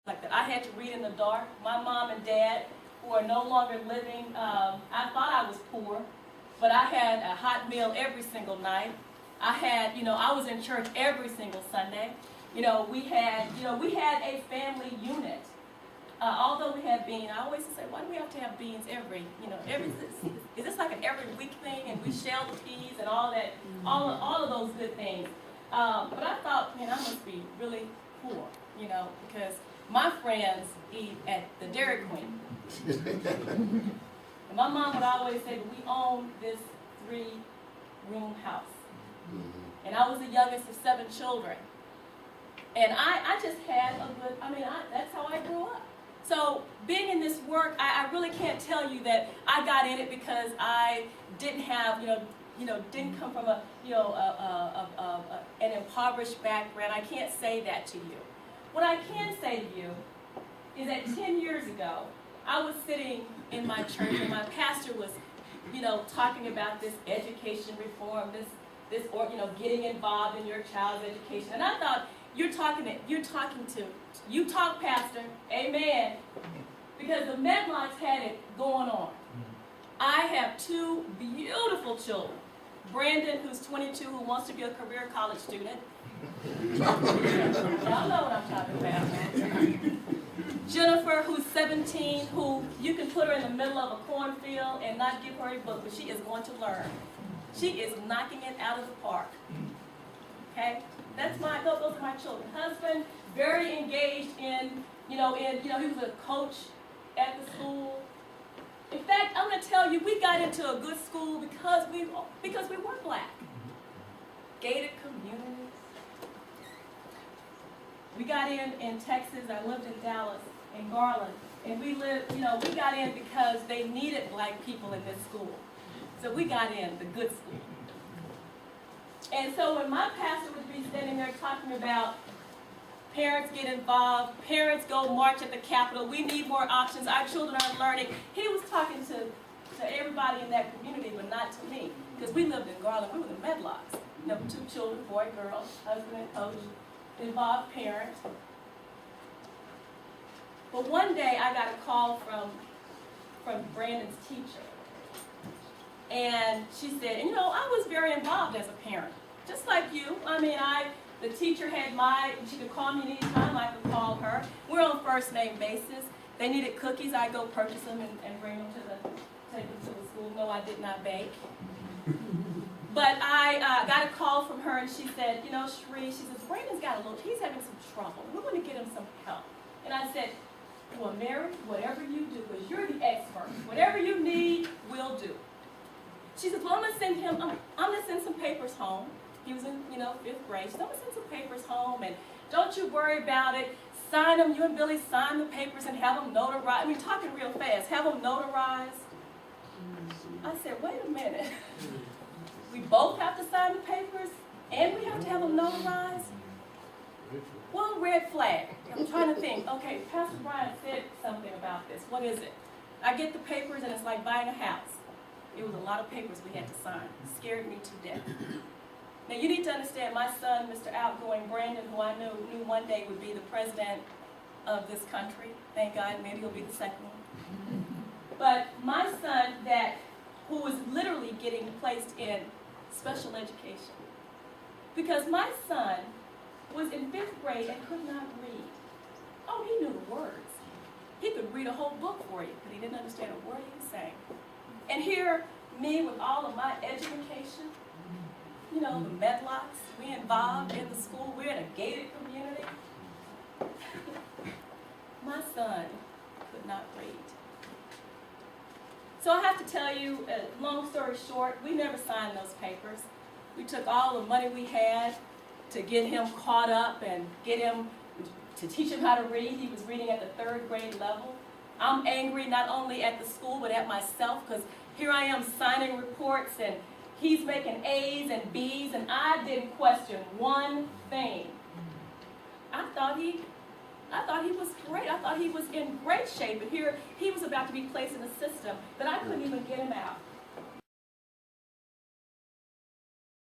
like that. I had to read in the dark. My mom and dad, who are no longer living, I thought I was poor, but I had a hot meal every single night. I had, I was in church every single Sunday. We had a family unit. Although we had beans, I always say, why do we have to have beans every, is this like an every week thing? And we shell the peas and all that, all of those good things. But I thought, man, I must be really poor, because my friends eat at the Dairy Queen. And my mom would always say, we own this 3-room house. And I was the youngest of 7 children. And I just had a good, that's how I grew up. So being in this work, I really can't tell you that I got in it because I didn't have, didn't come from an impoverished background. I can't say that to you. What I can say to you is that 10 years ago, I was sitting in my church and my pastor was, talking about this education reform, getting involved in your child's education. And I thought, you talk, Pastor, amen, because the Medlocks had it going on. I have 2 beautiful children. Brandon, who's 22, who wants to be a career college student. Y'all know what I'm talking about. Jennifer, who's 17, who you can put her in the middle of a cornfield and not give her a book, but she is going to learn. She is knocking it out of the park. Okay? Those are my children. Husband, very engaged in, he was a coach at the school. In fact, I'm going to tell you, we got into a good school because we were black. Gated communities. We got in Texas. I lived in Dallas, in Garland, and we got in because they needed black people in this school. So we got in the good school. And so when my pastor would be standing there talking about parents get involved, parents go march at the Capitol, we need more options, our children are learning, he was talking to everybody in that community, but not to me. Because we lived in Garland, we were the Medlocks. 2 children, boy, girl, husband and coach, involved parents. But one day I got a call from Brandon's teacher. And she said, I was very involved as a parent, just like you. The teacher had she could call me anytime, I could call her. We're on first name basis. They needed cookies, I'd go purchase them and bring them take them to the school. No, I did not bake. But I got a call from her and she said, Shree, she says, Brandon's he's having some trouble. We want to get him some help. And I said, well, Mary, whatever you do, because you're the expert. Whatever you need, we'll do. She says, well, I'm going to send some papers home. He was in, 5th grade. She said, I'm going to send some papers home, and don't you worry about it. Sign them. You and Billy sign the papers and have them notarized. Talking real fast. Have them notarized. I said, wait a minute. We both have to sign the papers, and we have to have them notarized? Well, red flag. I'm trying to think. Okay, Pastor Brian said something about this. What is it? I get the papers, and it's like buying a house. It was a lot of papers we had to sign. It scared me to death. Now, you need to understand, my son, Mr. Outgoing Brandon, who I knew one day would be the president of this country. Thank God, maybe he'll be the second one. But my son, who was literally getting placed in special education. Because my son was in 5th grade and could not read. Oh, he knew the words. He could read a whole book for you, but he didn't understand a word he was saying. And here, me with all of my education, the Medlocks, we involved in the school, we're in a gated community. My son could not read. So I have to tell you, long story short, we never signed those papers. We took all the money we had to get him caught up and to teach him how to read. He was reading at the 3rd grade level. I'm angry not only at the school but at myself, because here I am signing reports and he's making A's and B's and I didn't question one thing. I thought he was great. I thought he was in great shape, and here he was about to be placed in a system that I couldn't even get him out.